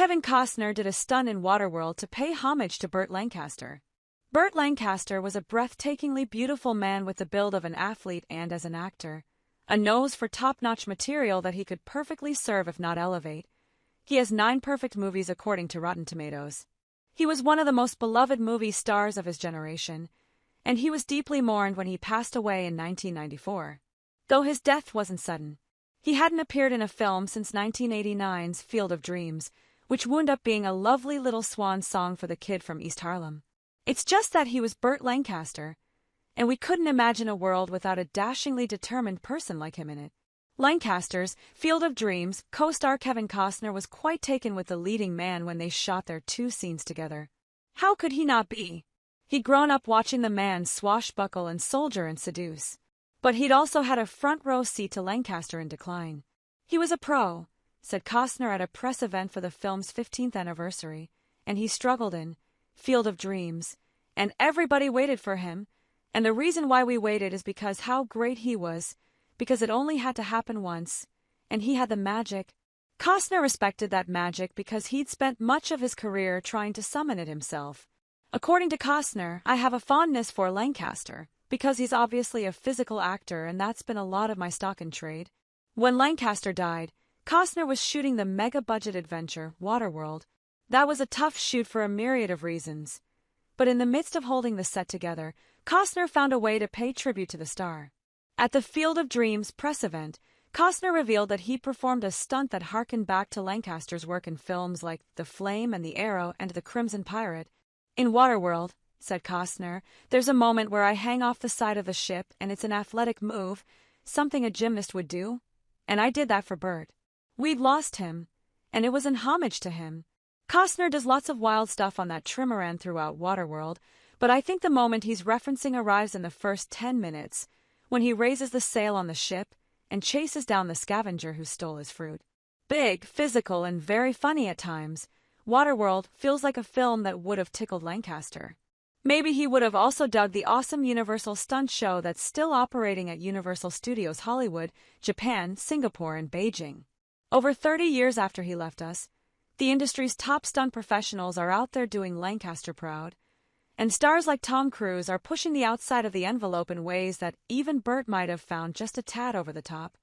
Kevin Costner did a stunt in Waterworld to pay homage to Burt Lancaster. Burt Lancaster was a breathtakingly beautiful man with the build of an athlete and, as an actor, a nose for top-notch material that he could perfectly serve if not elevate. He has 9 perfect movies according to Rotten Tomatoes. He was one of the most beloved movie stars of his generation, and he was deeply mourned when he passed away in 1994. Though his death wasn't sudden. He hadn't appeared in a film since 1989's Field of Dreams, which wound up being a lovely little swan song for the kid from East Harlem. It's just that he was Burt Lancaster, and we couldn't imagine a world without a dashingly determined person like him in it. Lancaster's Field of Dreams co-star Kevin Costner was quite taken with the leading man when they shot their 2 scenes together. How could he not be? He'd grown up watching the man swashbuckle and soldier and seduce. But he'd also had a front-row seat to Lancaster in decline. He was a pro, said Costner at a press event for the film's 15th anniversary, and he struggled in Field of Dreams, and everybody waited for him, and the reason why we waited is because how great he was, because it only had to happen once, and he had the magic. Costner respected that magic because he'd spent much of his career trying to summon it himself. According to Costner, I have a fondness for Lancaster, because he's obviously a physical actor and that's been a lot of my stock in trade. When Lancaster died, Costner was shooting the mega-budget adventure, Waterworld. That was a tough shoot for a myriad of reasons. But in the midst of holding the set together, Costner found a way to pay tribute to the star. At the Field of Dreams press event, Costner revealed that he performed a stunt that harkened back to Lancaster's work in films like The Flame and the Arrow and The Crimson Pirate. In Waterworld, said Costner, there's a moment where I hang off the side of the ship and it's an athletic move, something a gymnast would do, and I did that for Burt. We'd lost him, and it was in homage to him. Costner does lots of wild stuff on that trimaran throughout Waterworld, but I think the moment he's referencing arrives in the first 10 minutes, when he raises the sail on the ship and chases down the scavenger who stole his fruit. Big, physical, and very funny at times, Waterworld feels like a film that would have tickled Lancaster. Maybe he would have also dug the awesome Universal stunt show that's still operating at Universal Studios Hollywood, Japan, Singapore, and Beijing. Over 30 years after he left us, the industry's top stunt professionals are out there doing Lancaster proud, and stars like Tom Cruise are pushing the outside of the envelope in ways that even Burt might have found just a tad over the top.